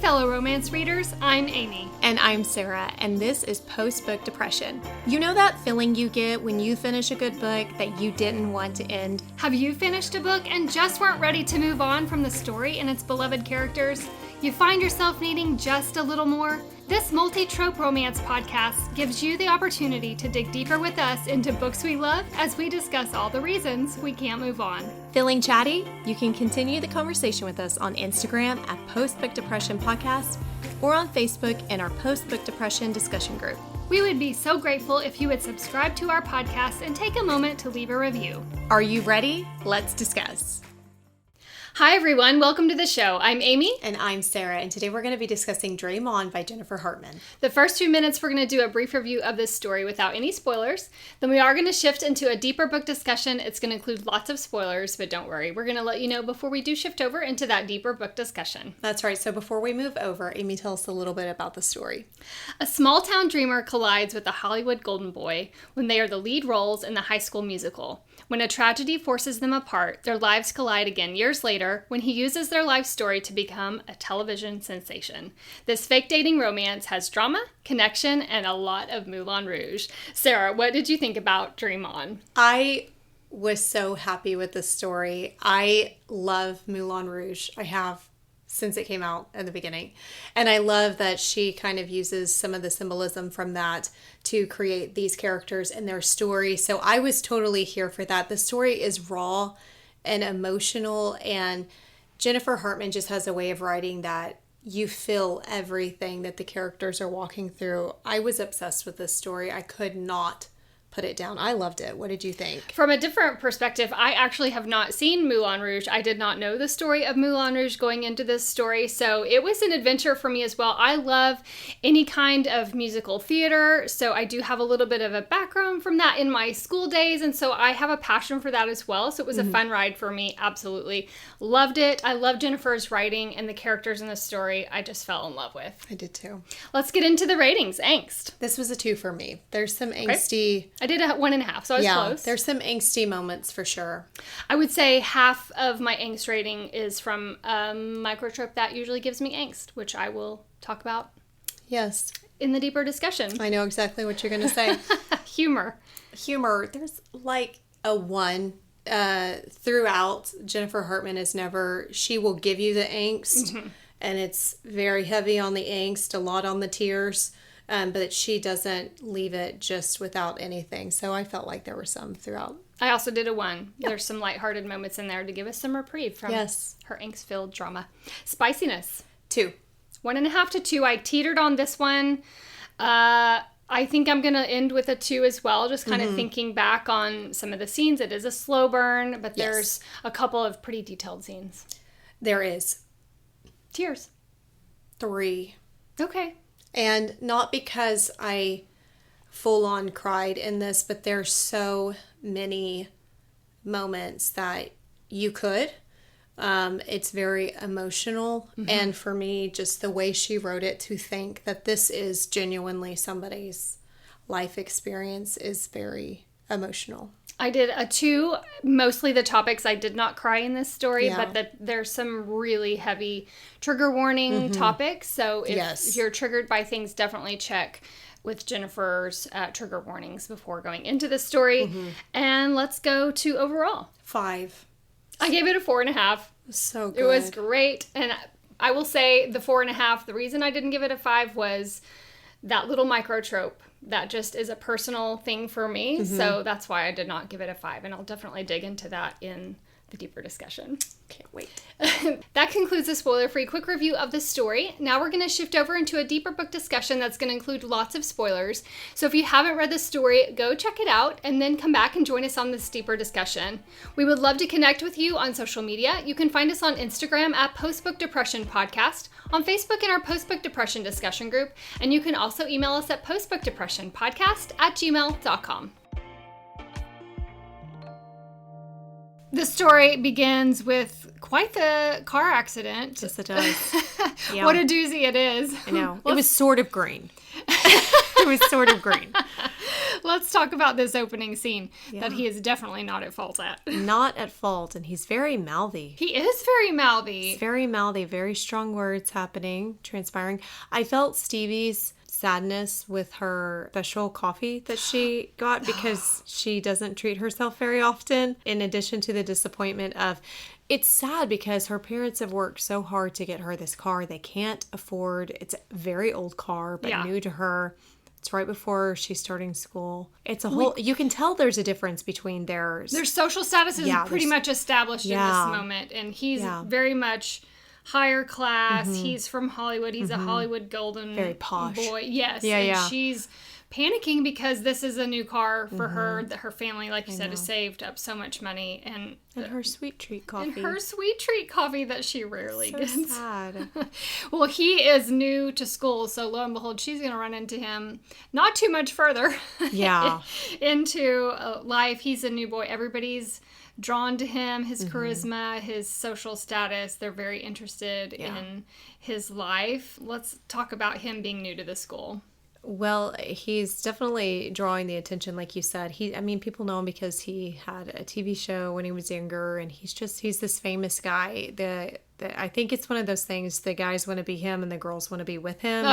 fellow romance readers, I'm Amy. And I'm Sarah, and this is Post-Book Depression. You know that feeling you get when you finish a good book that you didn't want to end? Have you finished a book and just weren't ready to move on from the story and its beloved characters? You find yourself needing just a little more? This multi-trope romance podcast gives you the opportunity to dig deeper with us into books we love as we discuss all the reasons we can't move on. Feeling chatty? You can continue the conversation with us on Instagram at Post-Book Depression Podcast or on Facebook in our Post-Book Depression discussion group. We would be so grateful if you would subscribe to our podcast and take a moment to leave a review. Are you ready? Let's discuss. Hi everyone, welcome to the show. I'm Amy. And I'm Sarah, and today we're going to be discussing Dream On by Jennifer Hartmann. The first few minutes we're going to do a brief review of this story without any spoilers. Then we are going to shift into a deeper book discussion. It's going to include lots of spoilers, but don't worry. We're going to let you know before we do shift over into that deeper book discussion. That's right. So before we move over, Amy, tell us a little bit about the story. A small-town dreamer collides with a Hollywood golden boy when they are the lead roles in the High School Musical. When a tragedy forces them apart, their lives collide again years later when he uses their life story to become a television sensation. This fake dating romance has drama, connection, and a lot of Moulin Rouge. Sarah, what did you think about Dream On? I was so happy with this story. I love Moulin Rouge. I have since it came out at the beginning. And I love that she kind of uses some of the symbolism from that to create these characters and their story. So I was totally here for that. The story is raw and emotional, and Jennifer Hartmann just has a way of writing that you feel everything that the characters are walking through. I was obsessed with this story. I could not put it down. I loved it. What did you think? From a different perspective, I actually have not seen Moulin Rouge. I did not know the story of Moulin Rouge going into this story, so it was an adventure for me as well. I love any kind of musical theater, so I do have a little bit of a background from that in my school days, and so I have a passion for that as well, so it was a fun ride for me. Absolutely loved it. I love Jennifer's writing and the characters in the story. I just fell in love with. I did too. Let's get into the ratings. Angst. This was a 2 for me. There's some angsty... I did a 1.5, so I was close. There's some angsty moments for sure. I would say half of my angst rating is from a microtrope that usually gives me angst, which I will talk about in the deeper discussion. I know exactly what you're going to say. Humor. There's like a 1 throughout. Jennifer Hartmann is never, she will give you the angst, and it's very heavy on the angst, a lot on the tears. But she doesn't leave it just without anything. So I felt like there were some throughout. I also did a 1. Yep. There's some lighthearted moments in there to give us some reprieve from her angst-filled drama. Spiciness. 2. 1.5 to 2. I teetered on this one. I think I'm going to end with a 2 as well, just kind of thinking back on some of the scenes. It is a slow burn, but there's a couple of pretty detailed scenes. There is. Tears. 3. Okay. And not because I full-on cried in this, but there's so many moments that you could. It's very emotional. And for me, just the way she wrote it, to think that this is genuinely somebody's life experience is very emotional. I did a 2. Mostly the topics I did not cry in this story, but there's some really heavy trigger warning topics. So if you're triggered by things, definitely check with Jennifer's trigger warnings before going into the story. And let's go to overall. 5. I gave it a 4.5. So good. It was great. And I will say the 4.5, the reason I didn't give it a 5 was that little microtrope. That just is a personal thing for me, so that's why I did not give it a 5, and I'll definitely dig into that in the deeper discussion. Can't wait. That concludes the spoiler-free quick review of the story. Now we're going to shift over into a deeper book discussion that's going to include lots of spoilers. So if you haven't read the story, go check it out and then come back and join us on this deeper discussion. We would love to connect with you on social media. You can find us on Instagram at Post-Book Depression Podcast, on Facebook in our Post-Book Depression discussion group, and you can also email us at postbookdepressionpodcast@gmail.com. The story begins with quite the car accident. Yes, it does. Yeah. What a doozy it is. I know. It was sort of green. It was sort of green. Let's talk about this opening scene that he is definitely not at fault at. Not at fault, and he's very mouthy. He is very mouthy. He's very mouthy, very strong words happening, transpiring. I felt Stevie's sadness with her special coffee that she got because she doesn't treat herself very often, in addition to the disappointment of... It's sad because her parents have worked so hard to get her this car. They can't afford... It's a very old car, but new to her. It's right before she's starting school. It's a whole... You can tell there's a difference between their social status is pretty much established in this moment. And he's very much higher class. He's from Hollywood. He's a Hollywood golden very posh boy. Yes. And she's panicking because this is a new car for her, that her family, like you said, has saved up so much money. And her sweet treat coffee. And her sweet treat coffee that she rarely gets. Sad. Well, he is new to school, so lo and behold, she's going to run into him not too much further into life. He's a new boy. Everybody's drawn to him, his charisma, his social status. They're very interested in his life. Let's talk about him being new to the school. Well, he's definitely drawing the attention, like you said. People know him because he had a TV show when he was younger, and he's this famous guy. I think it's one of those things, the guys want to be him and the girls want to be with him.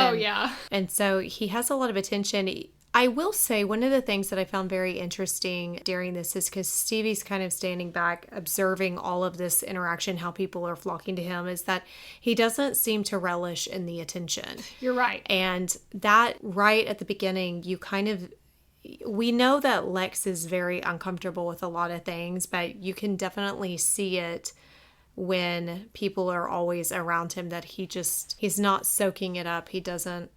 And so he has a lot of attention. I will say one of the things that I found very interesting during this is because Stevie's kind of standing back, observing all of this interaction, how people are flocking to him, is that he doesn't seem to relish in the attention. You're right. And that right at the beginning, we know that Lex is very uncomfortable with a lot of things, but you can definitely see it when people are always around him that he's not soaking it up. He doesn't.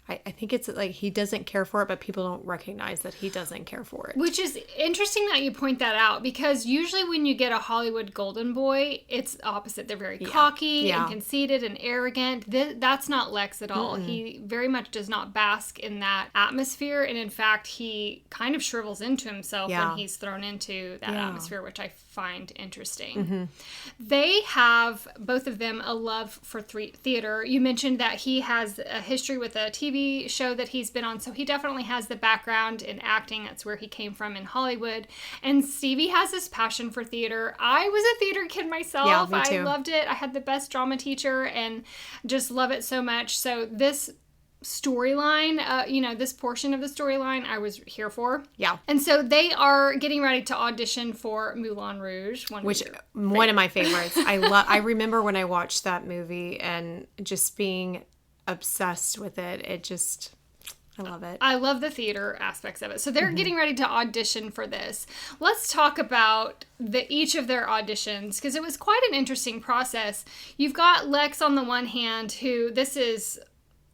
I think it's like he doesn't care for it, but people don't recognize that he doesn't care for it. Which is interesting that you point that out, because usually when you get a Hollywood golden boy, it's opposite. They're very cocky and conceited and arrogant. That's not Lex at all. He very much does not bask in that atmosphere. And in fact, he kind of shrivels into himself when he's thrown into that atmosphere, which I find interesting. They have, both of them, a love for theater. You mentioned that he has a history with a TV show that he's been on, so he definitely has the background in acting. That's where he came from in Hollywood. And Stevie has this passion for theater. I was a theater kid myself. Yeah, me too. I loved it. I had the best drama teacher and just love it so much. So this storyline, this portion of the storyline, I was here for. Yeah. And so they are getting ready to audition for Moulin Rouge, one of my favorites. I remember when I watched that movie and just being obsessed with it. I love it. I love the theater aspects of it. So they're getting ready to audition for this. Let's talk about each of their auditions, because it was quite an interesting process. You've got Lex on the one hand, who this is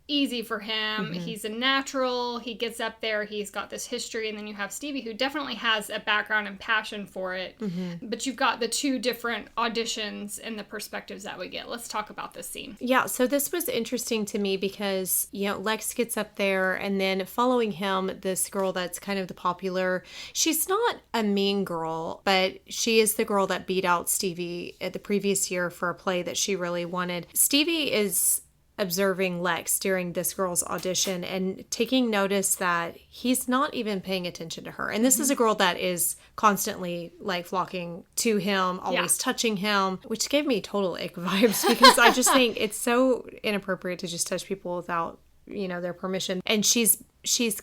easy for him. He's a natural. He gets up there. He's got this history. And then you have Stevie, who definitely has a background and passion for it. But you've got the two different auditions and the perspectives that we get. Let's talk about this scene. Yeah, so this was interesting to me because, Lex gets up there, and then following him, this girl that's kind of the popular, she's not a mean girl, but she is the girl that beat out Stevie at the previous year for a play that she really wanted. Stevie is observing Lex during this girl's audition and taking notice that he's not even paying attention to her. And this is a girl that is constantly flocking to him, always touching him, which gave me total ick vibes because I just think it's so inappropriate to just touch people without, their permission. And she's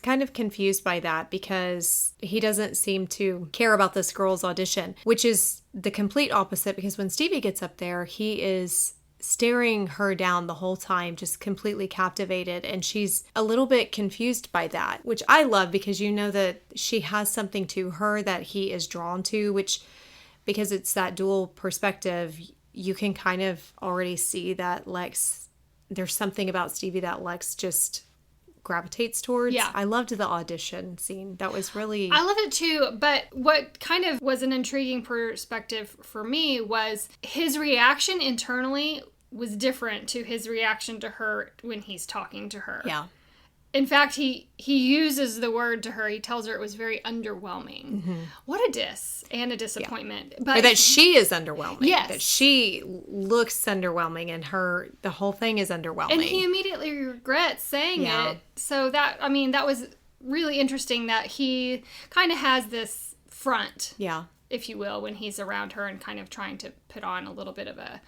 kind of confused by that because he doesn't seem to care about this girl's audition, which is the complete opposite, because when Stevie gets up there, he is staring her down the whole time, just completely captivated. And she's a little bit confused by that, which I love because that she has something to her that he is drawn to, which, because it's that dual perspective, you can kind of already see that there's something about Stevie that Lex just gravitates towards. Yeah. I loved the audition scene. That was really... I love it too, but what kind of was an intriguing perspective for me was his reaction internally was different to his reaction to her when he's talking to her. Yeah. In fact, he uses the word to her. He tells her it was very underwhelming. What a diss and a disappointment. Yeah. But that she is underwhelming. Yes. That she looks underwhelming and the whole thing is underwhelming. And he immediately regrets saying it. So that was really interesting that he kind of has this front, Yeah. if you will, when he's around her and kind of trying to put on a little bit of a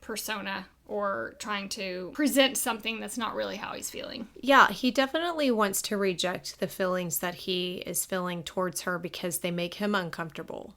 persona or trying to present something that's not really how he's feeling. Yeah, he definitely wants to reject the feelings that he is feeling towards her because they make him uncomfortable.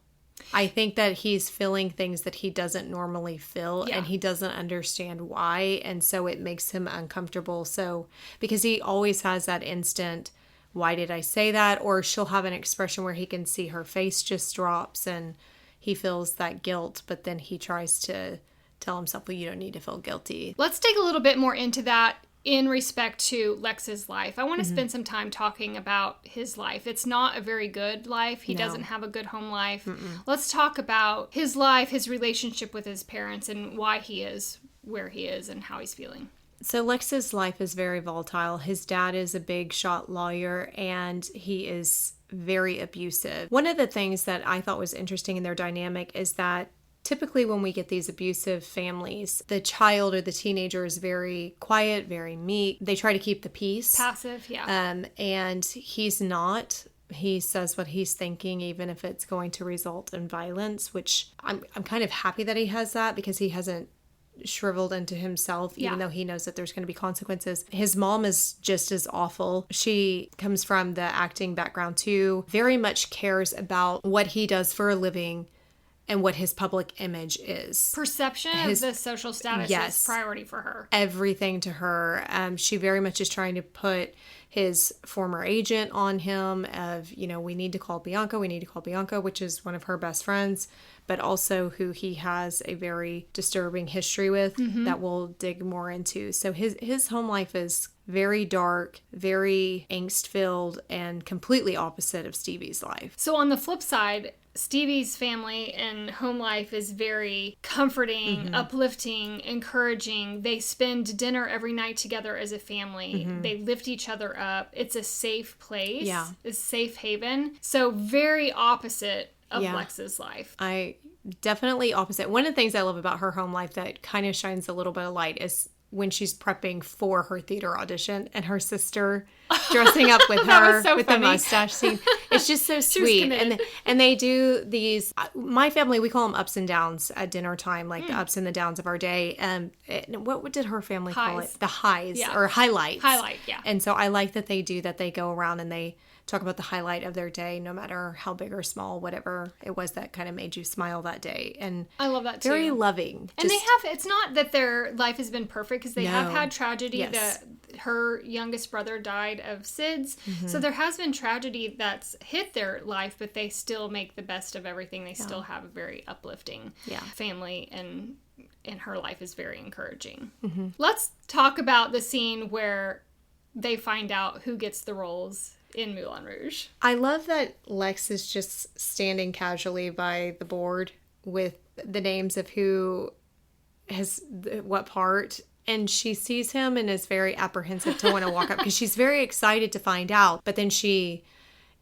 I think that he's feeling things that he doesn't normally feel, and he doesn't understand why, and so it makes him uncomfortable. So, because he always has that instant, why did I say that? Or she'll have an expression where he can see her face just drops and he feels that guilt, but then he tries to tell himself, well, you don't need to feel guilty. Let's dig a little bit more into that in respect to Lex's life. I want to spend some time talking about his life. It's not a very good life. He doesn't have a good home life. Let's talk about his life, his relationship with his parents, and why he is where he is and how he's feeling. So Lex's life is very volatile. His dad is a big shot lawyer, and he is very abusive. One of the things that I thought was interesting in their dynamic is that typically when we get these abusive families, the child or the teenager is very quiet, very meek. They try to keep the peace. Passive, yeah. And he's not. He says what he's thinking, even if it's going to result in violence, which I'm kind of happy that he has that because he hasn't shriveled into himself, even though he knows that there's going to be consequences. His mom is just as awful. She comes from the acting background too, very much cares about what he does for a living and what his public image is. Perception of the social status is priority for her. Everything to her. She very much is trying to put his former agent on him of, we need to call Bianca, which is one of her best friends, but also who he has a very disturbing history with that we'll dig more into. So his home life is very dark, very angst-filled, and completely opposite of Stevie's life. So on the flip side, Stevie's family and home life is very comforting, uplifting, encouraging. They spend dinner every night together as a family. They lift each other up. It's a safe place. Yeah. A safe haven. So very opposite of Lex's life. I definitely opposite. One of the things I love about her home life that kind of shines a little bit of light is when she's prepping for her theater audition and her sister dressing up with her so with funny. the mustache scene. It's just so sweet. And they do these, my family, we call them ups and downs at dinner time, like the ups and the downs of our day. What did her family call it? The highs or highlights. Highlight, yeah. And so I like that they do that. They go around and they talk about the highlight of their day, no matter how big or small, whatever it was that kind of made you smile that day. And I love that too. Very loving. And it's not that their life has been perfect because they have had tragedy. Yes. Her youngest brother died of SIDS. So there has been tragedy that's hit their life, but they still make the best of everything. They still have a very uplifting family, and her life is very encouraging. Let's talk about the scene where they find out who gets the roles in Moulin Rouge. I love that Lex is just standing casually by the board with the names of who has what part, and she sees him and is very apprehensive to want to walk up because she's very excited to find out, but then she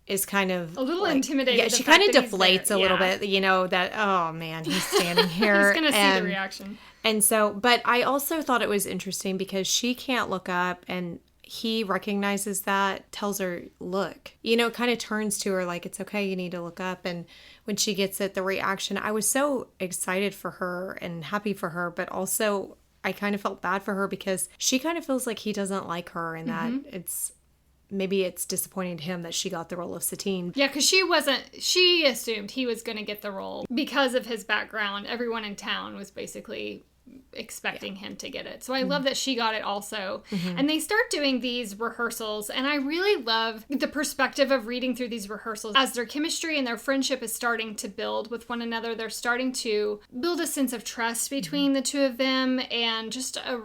is kind of a little intimidated. Yeah, she kind of deflates a little bit, that, oh man, he's standing here. He's going to see the reaction. And so, but I also thought it was interesting because she can't look up, and he recognizes that, tells her, look, kind of turns to her like, it's okay, you need to look up. And when she gets it, the reaction, I was so excited for her and happy for her, but also I kind of felt bad for her because she kind of feels like he doesn't like her, and that maybe it's disappointing to him that she got the role of Satine. Yeah, because she assumed he was going to get the role because of his background. Everyone in town was basically expecting him to get it. So I love that she got it also. And they start doing these rehearsals, and I really love the perspective of reading through these rehearsals as their chemistry and their friendship is starting to build with one another. They're starting to build a sense of trust between the two of them, and just a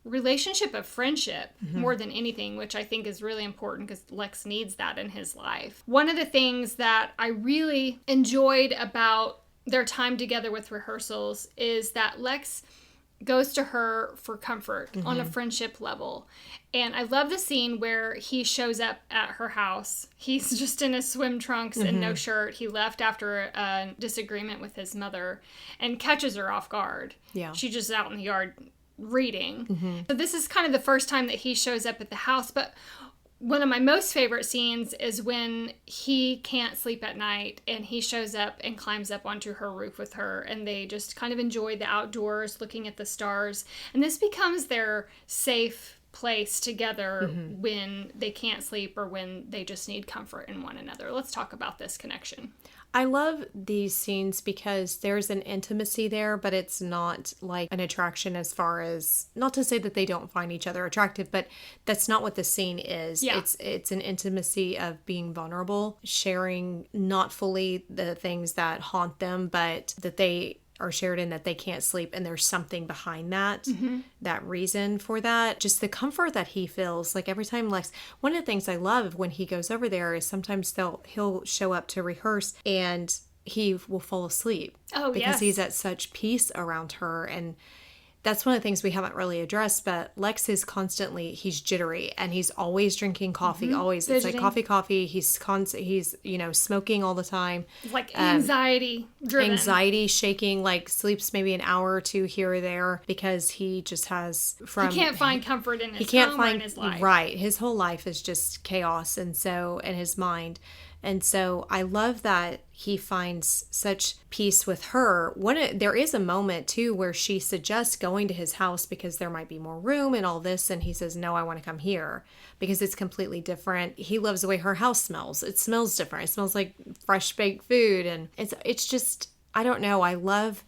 relationship of friendship more than anything, which I think is really important because Lex needs that in his life. One of the things that I really enjoyed about their time together with rehearsals is that Lex goes to her for comfort on a friendship level. And I love the scene where he shows up at her house. He's just in his swim trunks and no shirt. He left after a disagreement with his mother and catches her off guard. Yeah. She's just out in the yard reading. So this is kind of the first time that he shows up at the house. But one of my most favorite scenes is when he can't sleep at night and he shows up and climbs up onto her roof with her, and they just kind of enjoy the outdoors, looking at the stars. And this becomes their safe place together when they can't sleep or when they just need comfort in one another. Let's talk about this connection. I love these scenes because there's an intimacy there, but it's not like an attraction as far as, not to say that they don't find each other attractive, but that's not what the scene is. Yeah. It's an intimacy of being vulnerable, sharing not fully the things that haunt them, but that they are shared in, that they can't sleep, and there's something behind that, that reason for that. Just the comfort that he feels. Like every time Lex, one of the things I love when he goes over there is sometimes he'll show up to rehearse and he will fall asleep. Oh, because yes. he's at such peace around her. And that's one of the things we haven't really addressed, but Lex is constantly, he's jittery and he's always drinking coffee, always. Fidgeting. It's like coffee. He's smoking all the time. Like anxiety driven. Anxiety, shaking, like sleeps maybe an hour or two here or there because he just has He can't find comfort in his home or in his life. Right. His whole life is just chaos, and so, in his mind. And so I love that he finds such peace with her. There is a moment, too, where she suggests going to his house because there might be more room and all this. And he says, no, I want to come here because it's completely different. He loves the way her house smells. It smells different. It smells like fresh baked food. And it's just, I don't know. I love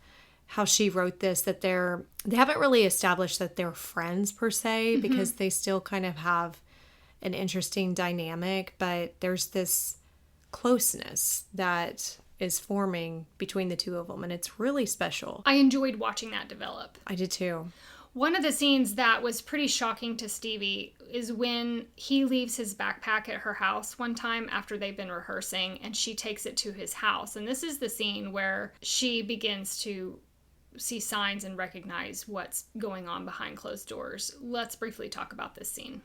how she wrote this, that they haven't really established that they're friends per se, because they still kind of have an interesting dynamic. But there's this closeness that is forming between the two of them, and it's really special. I enjoyed watching that develop. I did too. One of the scenes that was pretty shocking to Stevie is when he leaves his backpack at her house one time after they've been rehearsing, and she takes it to his house. And this is the scene where she begins to see signs and recognize what's going on behind closed doors. Let's briefly talk about this scene.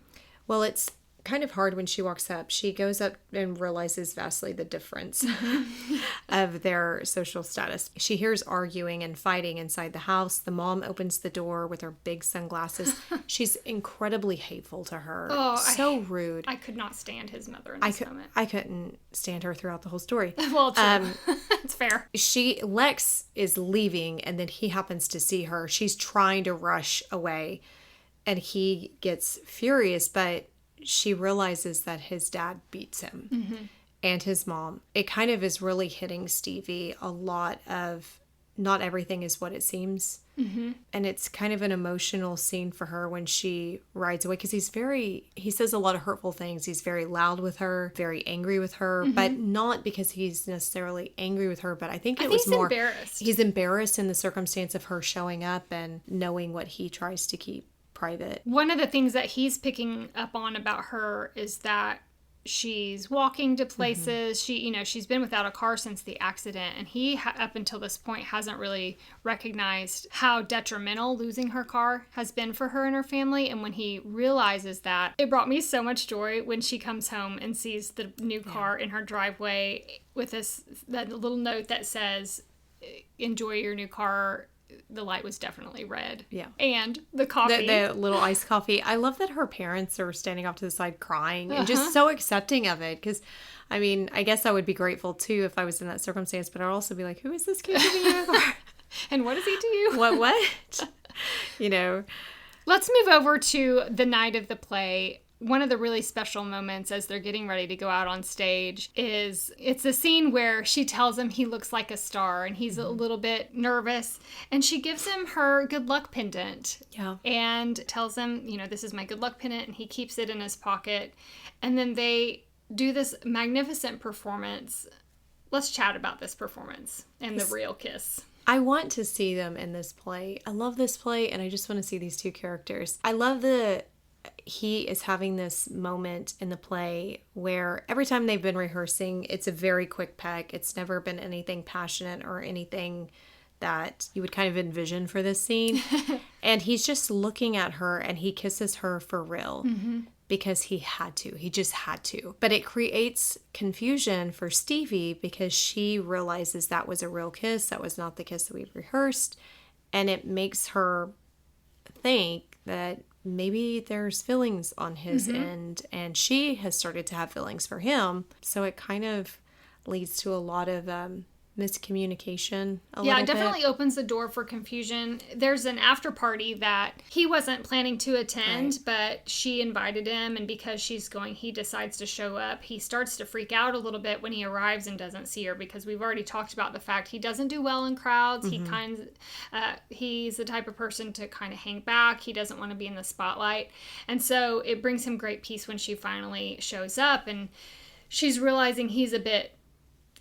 Well, it's kind of hard when she walks up. She goes up and realizes vastly the difference of their social status. She hears arguing and fighting inside the house. The mom opens the door with her big sunglasses. She's incredibly hateful to her. Oh, so rude. I could not stand his mother in this moment. I couldn't stand her throughout the whole story. Well, true. It's fair. Lex is leaving, and then he happens to see her. She's trying to rush away, and he gets furious, but she realizes that his dad beats him and his mom. It kind of is really hitting Stevie a lot of not everything is what it seems. And it's kind of an emotional scene for her when she rides away, because he says a lot of hurtful things. He's very loud with her, very angry with her, but not because he's necessarily angry with her, but I think he's more embarrassed. He's embarrassed in the circumstance of her showing up and knowing what he tries to keep private. One of the things that he's picking up on about her is that she's walking to places. She's been without a car since the accident, and he up until this point hasn't really recognized how detrimental losing her car has been for her and her family. And when he realizes that, it brought me so much joy when she comes home and sees the new car in her driveway with that little note that says, "Enjoy your new car. The light was definitely red." Yeah. And the coffee. The little iced coffee. I love that her parents are standing off to the side crying and just so accepting of it. Because, I mean, I guess I would be grateful too if I was in that circumstance, but I'd also be like, who is this kid giving you a car? And what does he do? What? Let's move over to the night of the play. One of the really special moments as they're getting ready to go out on stage is it's a scene where she tells him he looks like a star, and he's a little bit nervous, and she gives him her good luck pendant. Yeah. And tells him, this is my good luck pendant, and he keeps it in his pocket. And then they do this magnificent performance. Let's chat about this performance and the real kiss. I want to see them in this play. I love this play, and I just want to see these two characters. I love he is having this moment in the play where every time they've been rehearsing, it's a very quick peck. It's never been anything passionate or anything that you would kind of envision for this scene. And he's just looking at her, and he kisses her for real because he had to. He just had to. But it creates confusion for Stevie because she realizes that was a real kiss. That was not the kiss that we've rehearsed. And it makes her think that maybe there's feelings on his end, and she has started to have feelings for him. So it kind of leads to a lot of miscommunication Yeah, little it definitely bit. opens the door for confusion. There's an after party that he wasn't planning to attend, but she invited him, and because she's going, he decides to show up. He starts to freak out a little bit when he arrives and doesn't see her, because we've already talked about the fact he doesn't do well in crowds. He's the type of person to kind of hang back. He doesn't want to be in the spotlight. And so it brings him great peace when she finally shows up, and she's realizing he's a bit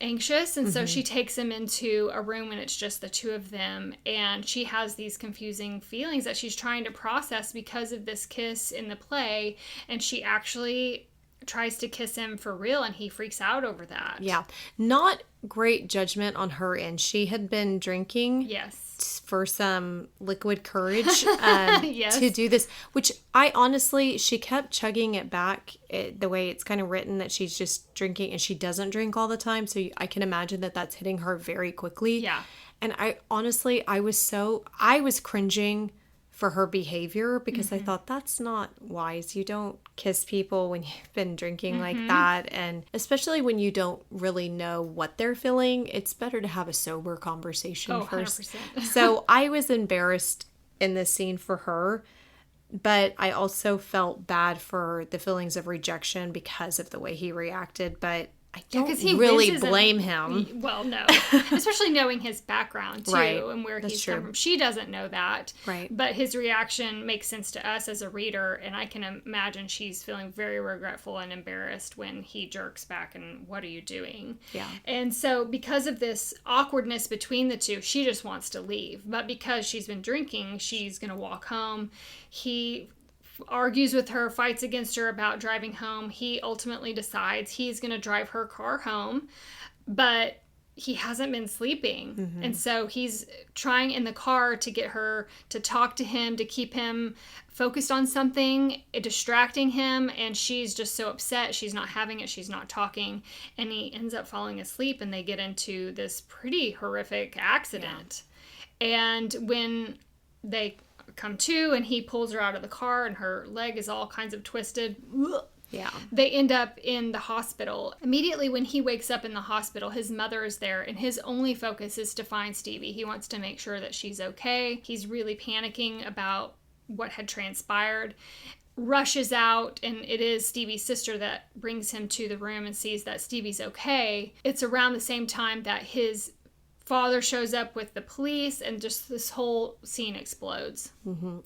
anxious, and so she takes him into a room and it's just the two of them, and she has these confusing feelings that she's trying to process because of this kiss in the play, and she actually tries to kiss him for real, and he freaks out over that. Yeah. Not great judgment on her end. She had been drinking. Yes. For some liquid courage Yes. to do this, which I honestly, she kept chugging it back the way it's kind of written, that she's just drinking, and she doesn't drink all the time. So I can imagine that that's hitting her very quickly. Yeah. And I honestly, I was cringing for her behavior, because I thought, that's not wise. You don't kiss people when you've been drinking like that. And especially when you don't really know what they're feeling, it's better to have a sober conversation first. 100%. So I was embarrassed in this scene for her, but I also felt bad for the feelings of rejection because of the way he reacted. But I don't really blame him. Well, no. Especially knowing his background, too, Right. and where That's he's true. come from. She doesn't know that. Right. But his reaction makes sense to us as a reader, and I can imagine she's feeling very regretful and embarrassed when he jerks back and, what are you doing? Yeah. And so because of this awkwardness between the two, she just wants to leave. But because she's been drinking, she's going to walk home. He argues with her, fights against her about driving home. He ultimately decides he's going to drive her car home, but he hasn't been sleeping. And so he's trying in the car to get her to talk to him, to keep him focused on something, distracting him, and she's just so upset. She's not having it. She's not talking, and he ends up falling asleep, and they get into this pretty horrific accident. And when they come to, and he pulls her out of the car, and her leg is all kinds of twisted. Yeah. They end up in the hospital. Immediately when he wakes up in the hospital, his mother is there, and his only focus is to find Stevie. He wants to make sure that she's okay. He's really panicking about what had transpired. Rushes out, and it is Stevie's sister that brings him to the room and sees that Stevie's okay. It's around the same time that his father shows up with the police, and just this whole scene explodes.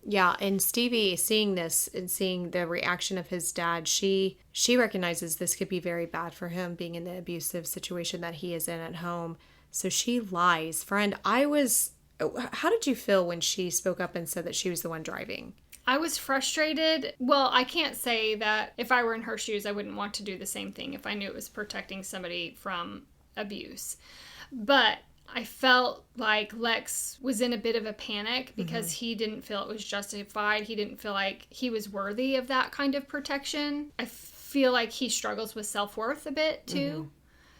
Yeah, and Stevie, seeing this and seeing the reaction of his dad, she recognizes this could be very bad for him, being in the abusive situation that he is in at home. So she lies. Friend, how did you feel when she spoke up and said that she was the one driving? I was frustrated. Well, I can't say that if I were in her shoes, I wouldn't want to do the same thing if I knew it was protecting somebody from abuse. But I felt like Lex was in a bit of a panic because he didn't feel it was justified. He didn't feel like he was worthy of that kind of protection. I feel like he struggles with self-worth a bit too.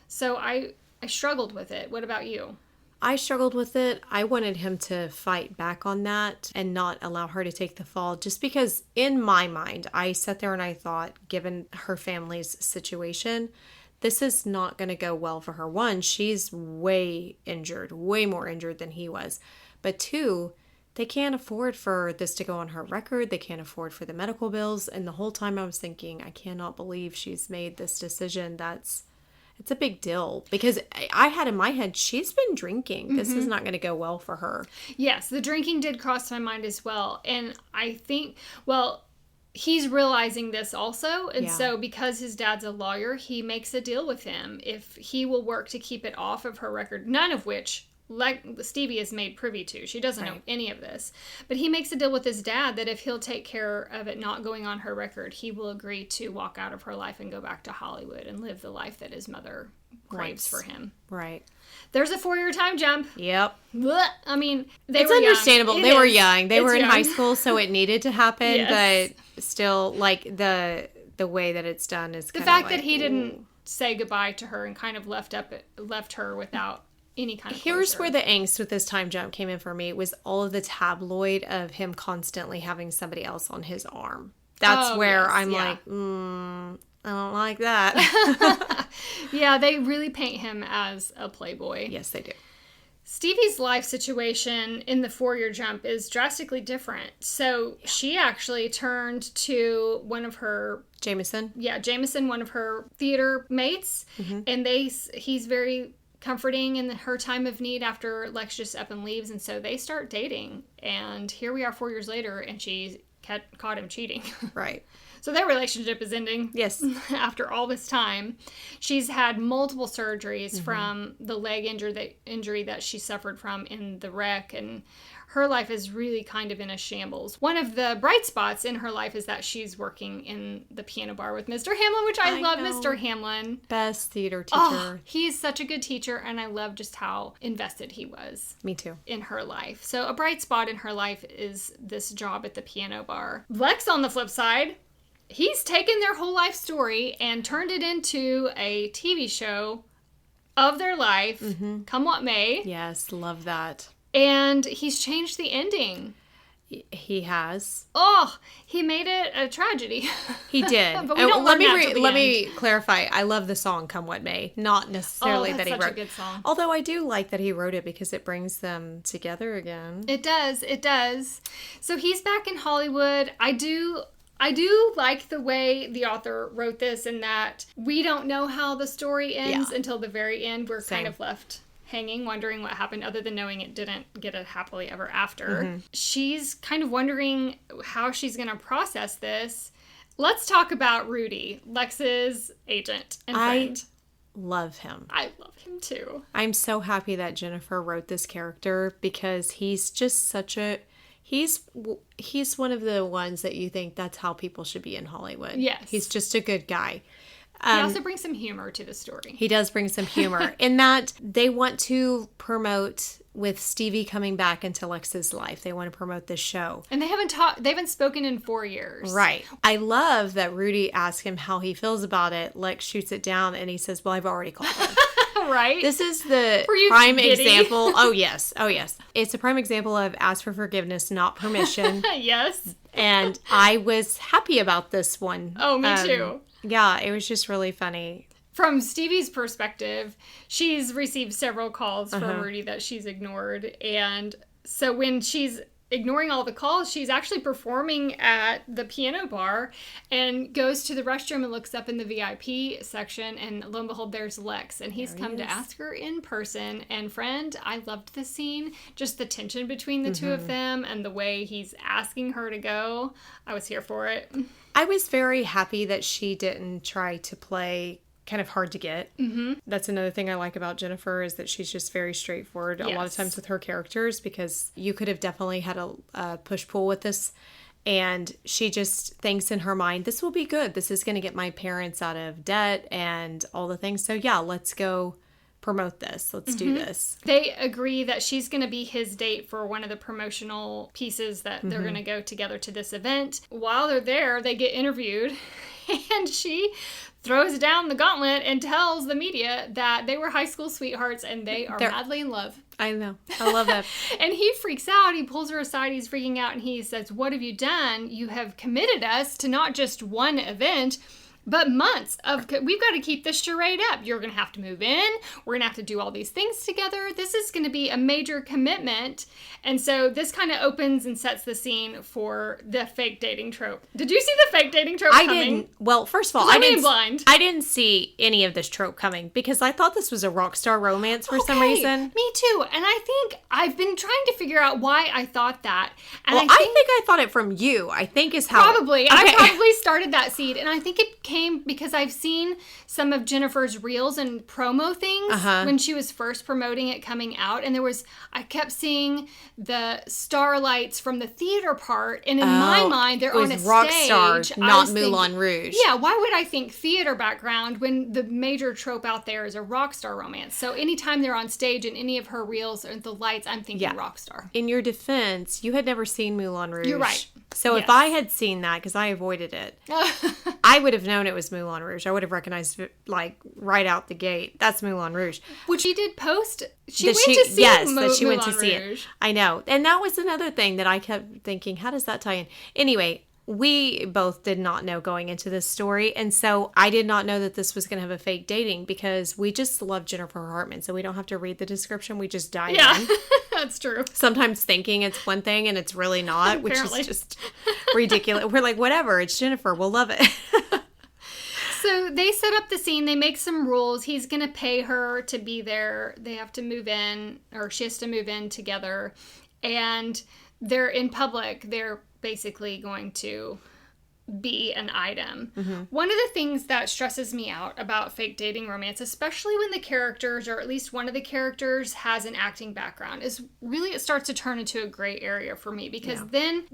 So I struggled with it. What about you? I struggled with it. I wanted him to fight back on that and not allow her to take the fall, just because in my mind, I sat there and I thought, given her family's situation, this is not going to go well for her. One, she's way injured, way more injured than he was. But two, they can't afford for this to go on her record. They can't afford for the medical bills. And the whole time I was thinking, I cannot believe she's made this decision. It's a big deal, because I had in my head, she's been drinking. This is not going to go well for her. Yes, the drinking did cross my mind as well. And I think, well, he's realizing this also. And so because his dad's a lawyer, he makes a deal with him. If he will work to keep it off of her record, none of which Stevie is made privy to. She doesn't know any of this. But he makes a deal with his dad that if he'll take care of it not going on her record, he will agree to walk out of her life and go back to Hollywood and live the life that his mother craves for him. Right. There's a 4-year time jump. Yep. Blech. I mean, it's understandable. They were young. They were in young. high school, so it needed to happen. Yes. But still, like, the way that it's done is the kind of fact like, that he didn't say goodbye to her and kind of left her without any kind of Here's closure. where the angst with this time jump came in for me, was all of the tabloid of him constantly having somebody else on his arm. That's where I'm like, I don't like that. Yeah, they really paint him as a playboy. Yes, they do. Stevie's life situation in the 4-year jump is drastically different. So she actually turned to one of her... Jameson, one of her theater mates. And he's very comforting in her time of need after Lex just up and leaves. And so they start dating. And here we are 4 years later, and she caught him cheating. Right. So their relationship is ending. Yes. After all this time. She's had multiple surgeries from the leg injury that she suffered from in the wreck, and her life is really kind of in a shambles. One of the bright spots in her life is that she's working in the piano bar with Mr. Hamlin, which I love know. Mr. Hamlin. Best theater teacher. Oh, he's such a good teacher, and I love just how invested he was. Me too. In her life. So a bright spot in her life is this job at the piano bar. Lex, on the flip side, he's taken their whole life story and turned it into a TV show of their life, come what may. Yes, love that. And he's changed the ending. He has. Oh, he made it a tragedy. He did. But we don't let me clarify. I love the song "Come What May," not necessarily that he wrote. Such a good song. Although I do like that he wrote it because it brings them together again. It does. It does. So he's back in Hollywood. I do like the way the author wrote this, in that we don't know how the story ends until the very end. We're kind of left hanging, wondering what happened, other than knowing it didn't get a happily ever after. She's kind of wondering how she's going to process this. Let's talk about Rudy, Lex's agent and friend. I love him. I love him too. I'm so happy that Jennifer wrote this character, because he's just such a... He's one of the ones that you think that's how people should be in Hollywood. Yes. He's just a good guy. He also brings some humor to the story. He does bring some humor in that they want to promote, with Stevie coming back into Lex's life, they want to promote this show. And they haven't spoken in 4 years. Right. I love that Rudy asks him how he feels about it. Lex shoots it down and he says, well, I've already called him. Right? This is the prime example. Oh, yes. Oh, yes. It's a prime example of ask for forgiveness, not permission. Yes. And I was happy about this one. Oh, me too. Yeah, it was just really funny. From Stevie's perspective, she's received several calls from Rudy that she's ignored. And so when she's ignoring all the calls, she's actually performing at the piano bar and goes to the restroom and looks up in the VIP section, and lo and behold, there's Lex, and he's come to ask her in person. And friend, I loved the scene, just the tension between the two of them and the way he's asking her to go. I was here for it. I was very happy that she didn't try to play kind of hard to get. That's another thing I like about Jennifer, is that she's just very straightforward a lot of times with her characters, because you could have definitely had a push-pull with this, and she just thinks in her mind, this will be good. This is going to get my parents out of debt and all the things. So yeah, let's go promote this. Let's do this. They agree that she's going to be his date for one of the promotional pieces that they're going to go together to this event. While they're there, they get interviewed, and she throws down the gauntlet and tells the media that they were high school sweethearts and they're madly in love. I know. I love that. And he freaks out. He pulls her aside. He's freaking out, and he says, what have you done? You have committed us to not just one event, but months of, we've got to keep this charade up. You're going to have to move in. We're going to have to do all these things together. This is going to be a major commitment. And so this kind of opens and sets the scene for the fake dating trope. Did you see the fake dating trope coming? I didn't. Well, first of all, I didn't see any of this trope coming, because I thought this was a rock star romance for some reason. Me too. And I think I've been trying to figure out why I thought that. And I think I thought it from you. I think is how. Probably. I probably started that seed. And I think it came because I've seen some of Jennifer's reels and promo things when she was first promoting it coming out, and I kept seeing the starlights from the theater part, and in my mind they're on a rock stage. Stars, not Moulin Rouge. Yeah, why would I think theater background when the major trope out there is a rock star romance? So anytime they're on stage in any of her reels or the lights, I'm thinking rock star. In your defense, you had never seen Moulin Rouge. You're right. So if I had seen that, because I avoided it, I would have known it was Moulin Rouge. I would have recognized it, like, right out the gate. That's Moulin Rouge. Which she did post. She went to see that she Moulin went to see Rouge. it. I know. And that was another thing that I kept thinking, how does that tie in? Anyway, we both did not know going into this story. And so I did not know that this was going to have a fake dating because we just love Jennifer Hartmann. So we don't have to read the description. We just dive in. That's true. Sometimes thinking it's one thing and it's really not, which is just ridiculous. We're like, whatever, it's Jennifer. We'll love it. So they set up the scene. They make some rules. He's going to pay her to be there. They have to move in, or she has to move in together. And they're in public. They're basically going to be an item. One of the things that stresses me out about fake dating romance, especially when the characters, or at least one of the characters, has an acting background, is really it starts to turn into a gray area for me, because then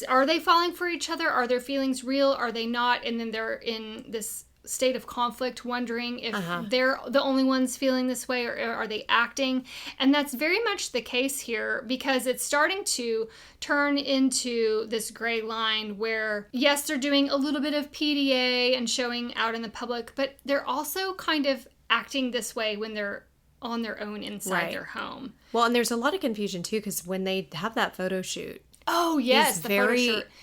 are they falling for each other? Are their feelings real? Are they not? And then they're in this state of conflict, wondering if they're the only ones feeling this way, or are they acting? And that's very much the case here, because it's starting to turn into this gray line where, yes, they're doing a little bit of PDA and showing out in the public, but they're also kind of acting this way when they're on their own inside their home. Well, and there's a lot of confusion too, because when they have that photo shoot, oh yes,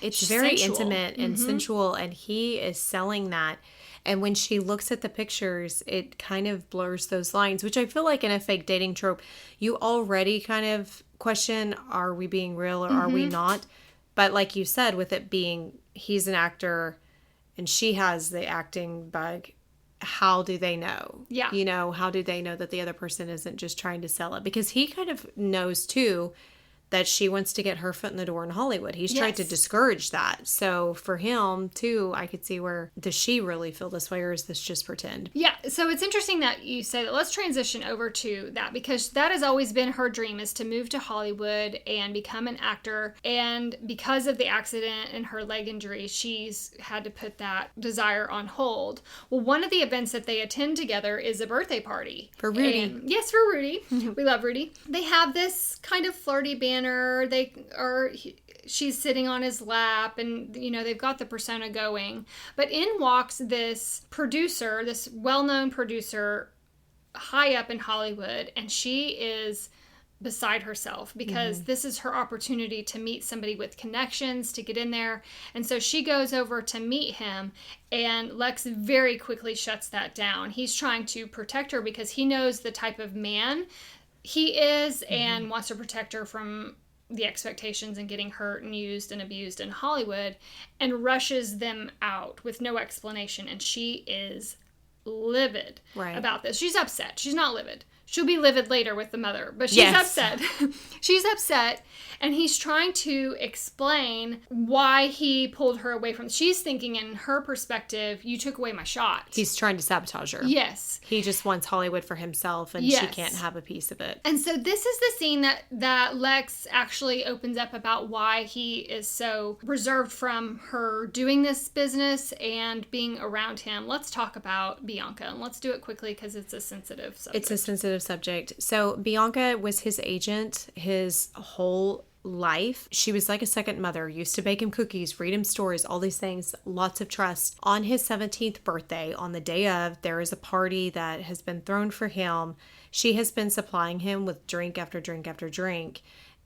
it's very intimate and sensual, and he is selling that. And when she looks at the pictures, it kind of blurs those lines, which I feel like in a fake dating trope, you already kind of question, are we being real or are we not? But like you said, with it being, he's an actor and she has the acting bug, how do they know? Yeah. You know, how do they know that the other person isn't just trying to sell it? Because he kind of knows too that she wants to get her foot in the door in Hollywood. He's tried to discourage that. So for him, too, I could see where, does she really feel this way, or is this just pretend? Yeah, so it's interesting that you say that. Let's transition over to that, because that has always been her dream, is to move to Hollywood and become an actor. And because of the accident and her leg injury, she's had to put that desire on hold. Well, one of the events that they attend together is a birthday party. For Rudy. Yes, for Rudy. We love Rudy. They have this kind of flirty banner. She's sitting on his lap, and you know, they've got the persona going. But in walks this producer, this well-known producer high up in Hollywood, and she is beside herself, because this is her opportunity to meet somebody with connections, to get in there. And so she goes over to meet him, and Lex very quickly shuts that down. He's trying to protect her because he knows the type of man he is, and wants to protect her from the expectations and getting hurt and used and abused in Hollywood, and rushes them out with no explanation. And she is livid about this. She's upset. She's not livid. She'll be livid later with the mother, but she's upset. She's upset, and he's trying to explain why he pulled her away from. She's thinking, in her perspective, you took away my shot. He's trying to sabotage her. Yes. He just wants Hollywood for himself, and she can't have a piece of it. And so this is the scene that Lex actually opens up about why he is so reserved from her doing this business and being around him. Let's talk about Bianca, and let's do it quickly because it's a sensitive subject. It's a sensitive subject. So Bianca was his agent his whole life. She was like a second mother, used to bake him cookies, read him stories, all these things, lots of trust. On his 17th birthday, on the day of, there is a party that has been thrown for him. She has been supplying him with drink after drink after drink,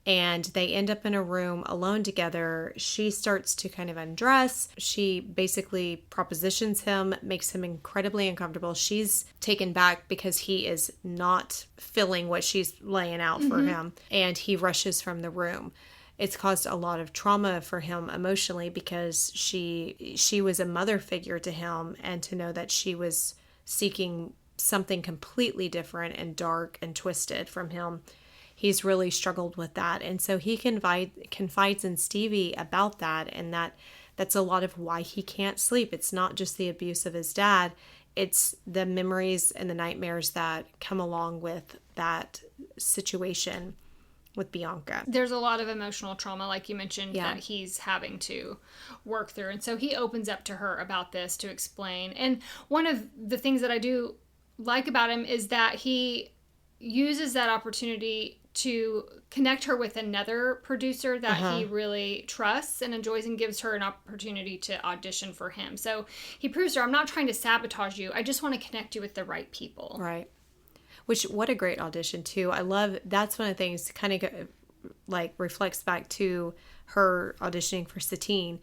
and they end up in a room alone together. She starts to kind of undress. She basically propositions him, makes him incredibly uncomfortable. She's taken back because he is not filling what she's laying out for him, and he rushes from the room. It's caused a lot of trauma for him emotionally, because she was a mother figure to him, and to know that she was seeking something completely different and dark and twisted from him, he's really struggled with that. And so he confides in Stevie about that, and that's a lot of why he can't sleep. It's not just the abuse of his dad, it's the memories and the nightmares that come along with that situation with Bianca. There's a lot of emotional trauma, like you mentioned, that he's having to work through. And so he opens up to her about this to explain. And one of the things that I do like about him is that he uses that opportunity to connect her with another producer that he really trusts and enjoys, and gives her an opportunity to audition for him. So he proves to her, I'm not trying to sabotage you. I just want to connect you with the right people. Right. Which, what a great audition too. I love, that's one of the things kind of like reflects back to her auditioning for Satine,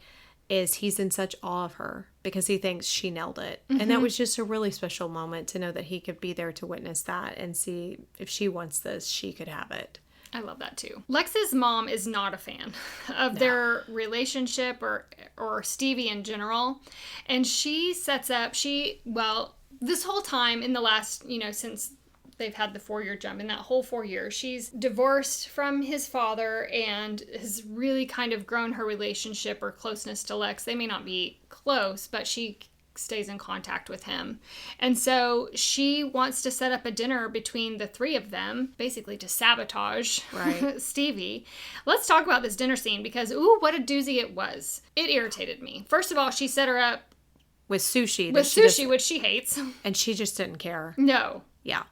is he's in such awe of her because he thinks she nailed it. And that was just a really special moment to know that he could be there to witness that and see if she wants this, she could have it. I love that too. Lex's mom is not a fan of their relationship or Stevie in general. And she sets up, this whole time in the last, since they've had the 4-year jump, in that whole 4 years, she's divorced from his father and has really kind of grown her relationship or closeness to Lex. They may not be close, but she stays in contact with him. And so she wants to set up a dinner between the three of them, basically to sabotage Stevie. Let's talk about this dinner scene because, what a doozy it was. It irritated me. First of all, she set her up with sushi. Which she hates. And she just didn't care. No. Yeah.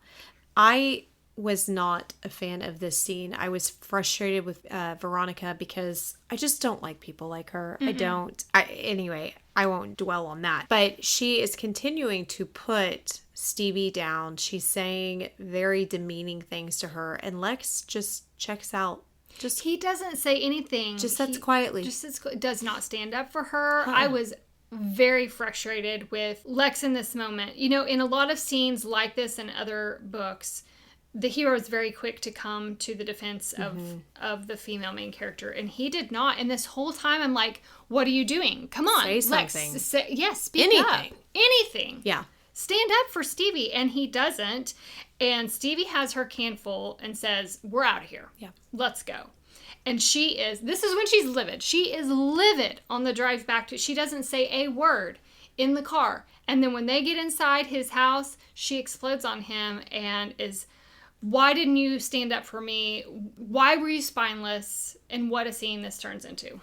I was not a fan of this scene. I was frustrated with Veronica because I just don't like people like her. Anyway, I won't dwell on that. But she is continuing to put Stevie down. She's saying very demeaning things to her. And Lex just checks out. He doesn't say anything. Just sits quietly. Does not stand up for her. I was very frustrated with Lex in this moment. In a lot of scenes like this in other books, the hero is very quick to come to the defense of the female main character, and he did not. And this whole time I'm like, what are you doing? Come on, say something. Lex, speak up. Anything. Yeah. Stand up for Stevie. And he doesn't. And Stevie has her can full and says, we're out of here. Yeah. Let's go. And this is when she's livid. She is livid on the drive back she doesn't say a word in the car. And then when they get inside his house, she explodes on him and is, why didn't you stand up for me? Why were you spineless? And what a scene this turns into.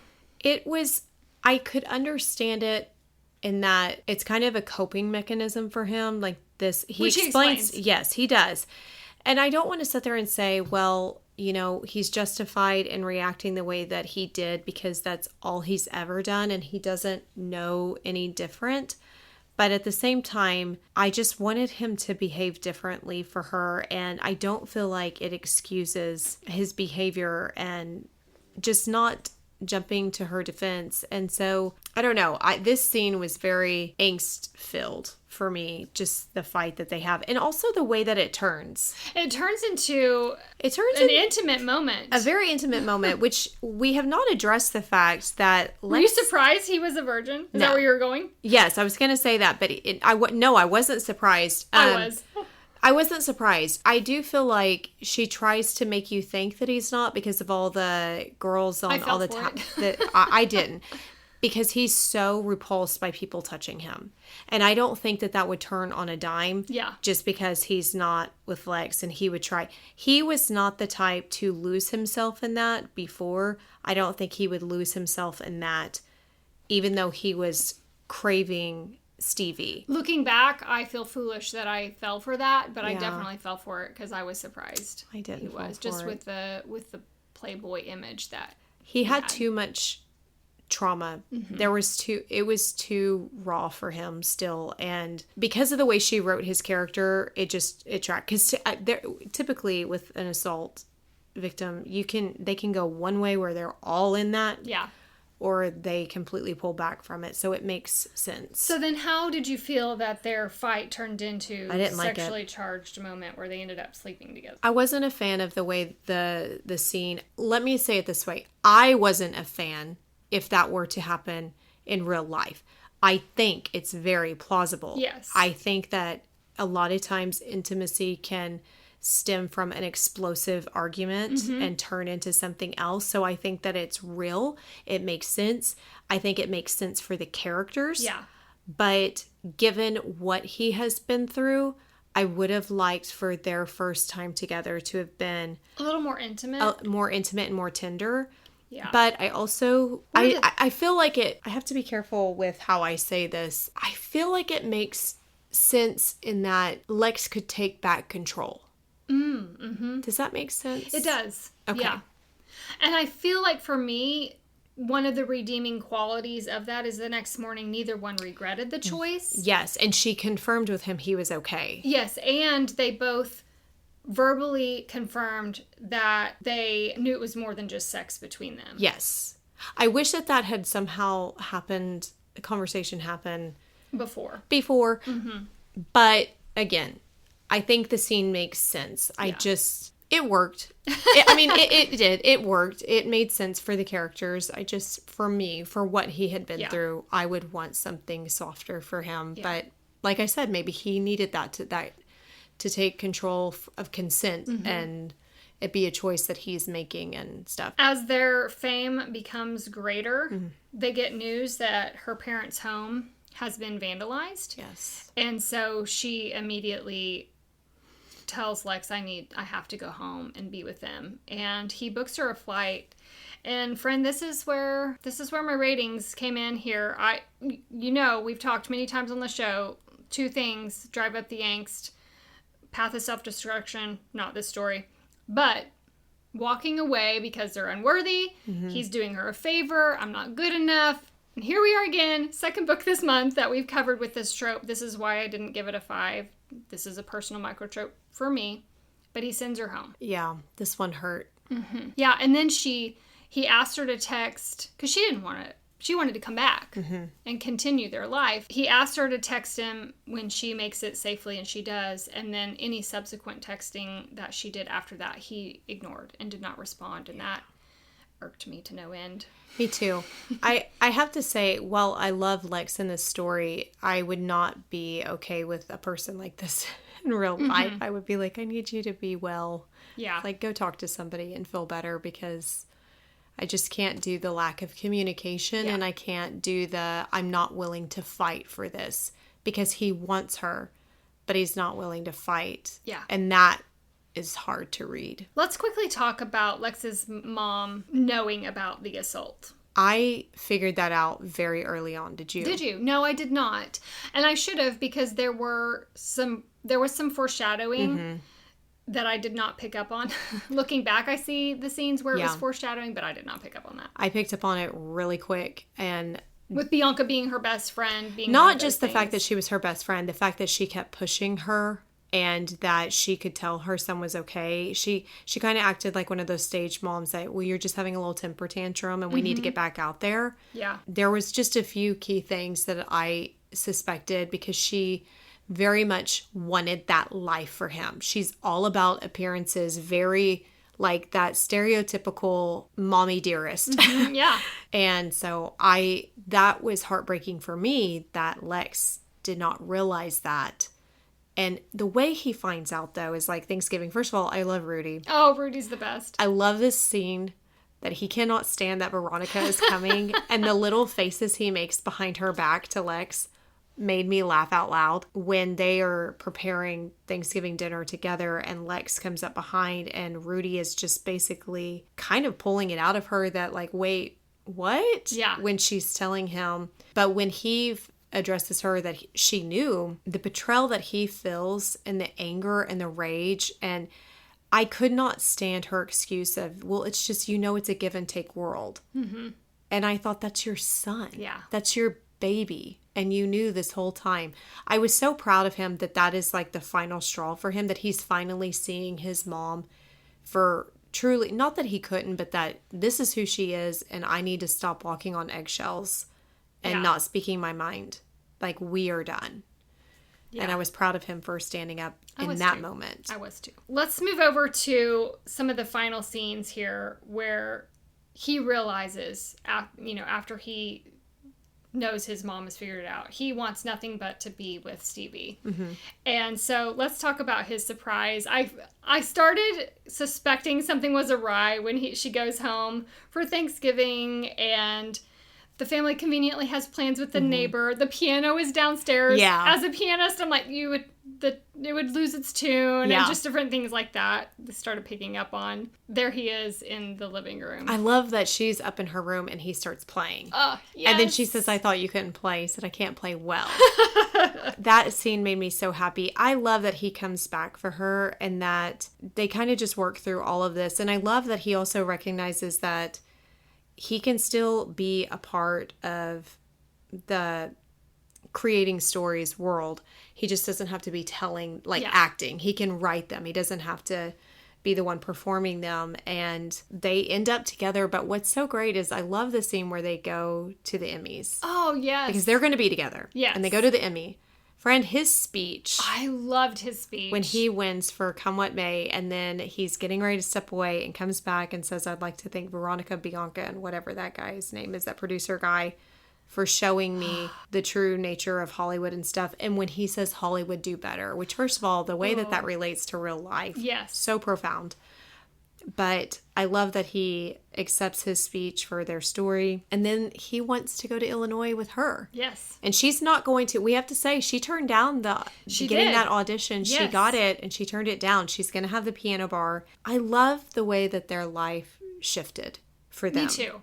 I could understand it in that it's kind of a coping mechanism for him. Like this, he explains. Yes, he does. And I don't want to sit there and say, well, he's justified in reacting the way that he did because that's all he's ever done and he doesn't know any different. But at the same time, I just wanted him to behave differently for her. And I don't feel like it excuses his behavior and just not jumping to her defense. And so, I don't know. This scene was very angst-filled for me, just the fight that they have. And also the way that it turns. It turns into an intimate moment. A very intimate moment, which we have not addressed the fact that Were you surprised he was a virgin? Is that where you were going? Yes, I was going to say that, but I wasn't surprised. I wasn't surprised. I do feel like she tries to make you think that he's not because of all the girls on all the time. I didn't. Because he's so repulsed by people touching him. And I don't think that would turn on a dime. Yeah. Just because he's not with Lex and he would try. He was not the type to lose himself in that before. I don't think he would lose himself in that even though he was craving Stevie. Looking back, I feel foolish that I fell for that, but I definitely fell for it because I was surprised. I didn't. He was just with the Playboy image that he had too much trauma. It was too raw for him still, and because of the way she wrote his character, it tracked. Because typically with an assault victim, they can go one way where they're all in that, or they completely pull back from it. So it makes sense. So then how did you feel that their fight turned into a sexually charged moment where they ended up sleeping together? I wasn't a fan of the way the scene, let me say it this way. I wasn't a fan if that were to happen in real life. I think it's very plausible. Yes. I think that a lot of times intimacy can stem from an explosive argument and turn into something else. So I think that it's real. It makes sense. I think it makes sense for the characters. Yeah. But given what he has been through, I would have liked for their first time together to have been a little more intimate. More intimate and more tender. Yeah. But I also, I feel like I have to be careful with how I say this. I feel like it makes sense in that Lex could take back control. Does that make sense? It does. Okay. Yeah. And I feel like for me, one of the redeeming qualities of that is the next morning, neither one regretted the choice. Yes, and she confirmed with him he was okay. Yes, and they both verbally confirmed that they knew it was more than just sex between them. Yes. I wish that had somehow happened, a conversation happened Before. But again, I think the scene makes sense. It worked. It did. It worked. It made sense for the characters. For me, for what he had been through, I would want something softer for him. Yeah. But like I said, maybe he needed that to take control of consent and it be a choice that he's making and stuff. As their fame becomes greater, they get news that her parents' home has been vandalized. Yes. And so she immediately tells Lex, I have to go home and be with them. And he books her a flight. And friend, this is where my ratings came in here. We've talked many times on the show, 2 things drive up the angst: path of self-destruction, not this story, but walking away because they're unworthy. He's doing her a favor. I'm not good enough. And here we are again, second book this month that we've covered with this trope. This is why I didn't give it a 5. This is a personal micro-trope for me. But he sends her home. Yeah, this one hurt. Yeah, and then he asked her to text, because she didn't want it. She wanted to come back and continue their life. He asked her to text him when she makes it safely, and she does. And then any subsequent texting that she did after that, he ignored and did not respond. And that irked me to no end. Me too. I have to say, while I love Lex in this story, I would not be okay with a person like this in real life. I would be like, I need you to be well. Yeah. Like, go talk to somebody and feel better, because I just can't do the lack of communication, and I can't do I'm not willing to fight for this, because he wants her, but he's not willing to fight. Yeah. And that is hard to read. Let's quickly talk about Lex's mom knowing about the assault. I figured that out very early on. Did you? Did you? No, I did not. And I should have, because there was some foreshadowing that I did not pick up on. Looking back, I see the scenes where it was foreshadowing, but I did not pick up on that. I picked up on it really quick, and with Bianca being her best friend, being not just the fact that she was her best friend, the fact that she kept pushing her and that she could tell her son was okay. She kind of acted like one of those stage moms that, well, you're just having a little temper tantrum and we need to get back out there. Yeah. There was just a few key things that I suspected, because she very much wanted that life for him. She's all about appearances, very like that stereotypical mommy dearest. Yeah. And so that was heartbreaking for me that Lex did not realize that. And the way he finds out, though, is like Thanksgiving. First of all, I love Rudy. Oh, Rudy's the best. I love this scene that he cannot stand that Veronica is coming. And the little faces he makes behind her back to Lex made me laugh out loud when they are preparing Thanksgiving dinner together, and Lex comes up behind and Rudy is just basically kind of pulling it out of her that, like, wait, what? Yeah. When she's telling him. But when he addresses her, that she knew the betrayal that he feels and the anger and the rage, and I could not stand her excuse of, well, it's just, it's a give and take world. And I thought, that's your son. Yeah. That's your baby. And you knew this whole time. I was so proud of him that is like the final straw for him, that he's finally seeing his mom for truly, not that he couldn't, but that this is who she is, and I need to stop walking on eggshells and not speaking my mind. Like, we are done. Yeah. And I was proud of him for standing up in that moment. I was too. Let's move over to some of the final scenes here where he realizes, after he knows his mom has figured it out, he wants nothing but to be with Stevie. And so let's talk about his surprise. I started suspecting something was awry when she goes home for Thanksgiving, and The family conveniently has plans with the neighbor. The piano is downstairs. Yeah. As a pianist, I'm like, it would lose its tune and just different things like that. They started picking up on. There he is in the living room. I love that she's up in her room and he starts playing. Oh, yes. And then she says, I thought you couldn't play. He said, I can't play well. That scene made me so happy. I love that he comes back for her and that they kind of just work through all of this. And I love that he also recognizes that he can still be a part of the creating stories world. He just doesn't have to be telling, acting. He can write them. He doesn't have to be the one performing them. And they end up together. But what's so great is I love the scene where they go to the Emmys. Oh, yes. Because they're going to be together. Yes. And they go to the Emmy. Friend, his speech. I loved his speech. When he wins for Come What May, and then he's getting ready to step away and comes back and says, I'd like to thank Veronica, Bianca, and whatever that guy's name is, that producer guy, for showing me the true nature of Hollywood and stuff. And when he says Hollywood do better, which first of all, the way that relates to real life. Yes. So profound. But I love that he accepts his speech for their story. And then he wants to go to Illinois with her. Yes. And she's not going to. We have to say, she turned down getting that audition. Yes. She got it and she turned it down. She's going to have the piano bar. I love the way that their life shifted for them. Me too.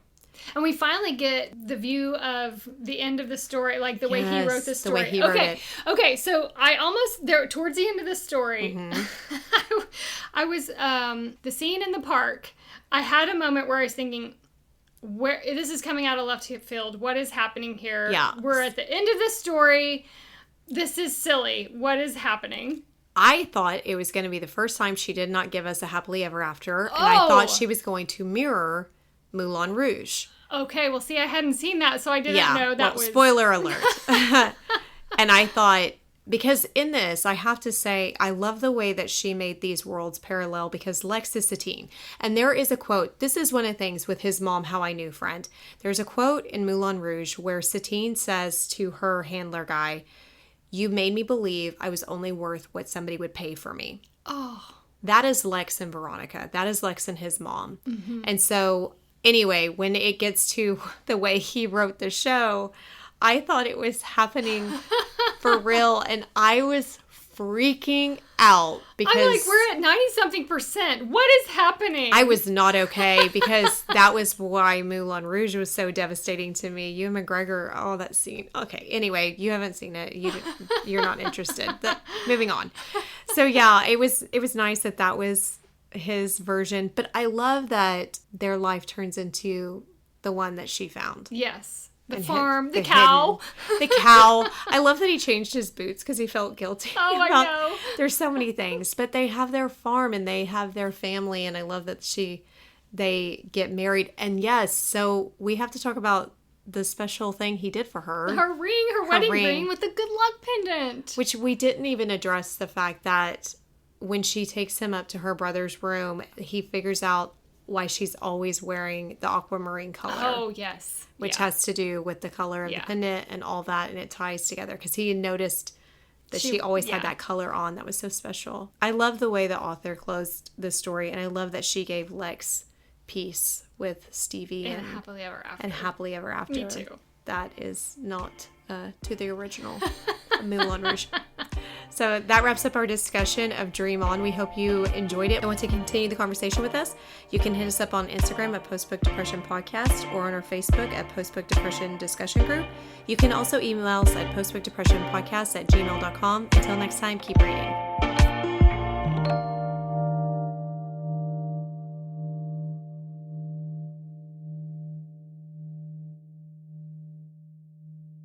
And we finally get the view of the end of the story, like the way he wrote the story. The way he wrote it. Okay, so I almost, there towards the end of the story, I was, the scene in the park, I had a moment where I was thinking, this is coming out of left field. What is happening here? Yeah. We're at the end of the story. This is silly. What is happening? I thought it was going to be the first time she did not give us a happily ever after. And I thought she was going to mirror Moulin Rouge. Okay, well, see, I hadn't seen that, so I didn't know that was... Spoiler alert. And I thought, because in this, I have to say, I love the way that she made these worlds parallel, because Lex is Satine. And there is a quote, this is one of the things with his mom, How I Knew Friend. There's a quote in Moulin Rouge where Satine says to her handler guy, you made me believe I was only worth what somebody would pay for me. Oh. That is Lex and Veronica. That is Lex and his mom. Mm-hmm. And so... Anyway, when it gets to the way he wrote the show, I thought it was happening for real, and I was freaking out because I'm like, we're at 90-something%. What is happening? I was not okay because that was why Moulin Rouge was so devastating to me. Ewan McGregor, oh, that scene. Okay, anyway, you haven't seen it. You're not interested. Moving on. So yeah, it was nice that was his version, but I love that their life turns into the one that she found. Yes. The farm, the cow. The cow. I love that he changed his boots because he felt guilty. Oh, I know. There's so many things, but they have their farm and they have their family, and I love that they get married. And yes, so we have to talk about the special thing he did for her. Her wedding ring with the good luck pendant. Which we didn't even address the fact that when she takes him up to her brother's room, he figures out why she's always wearing the aquamarine color. Oh, yes. Which has to do with the color of the pendant and all that, and it ties together because he noticed that she always had that color on. That was so special. I love the way the author closed the story, and I love that she gave Lex peace with Stevie and happily ever after. And happily ever after. Me too. That is not to the original Moulin Rouge. So that wraps up our discussion of Dream On. We hope you enjoyed it and want to continue the conversation with us. You can hit us up on Instagram at Postbook Depression Podcast or on our Facebook at Postbook Depression Discussion Group. You can also email us at postbookdepressionpodcast@gmail.com. Until next time, keep reading.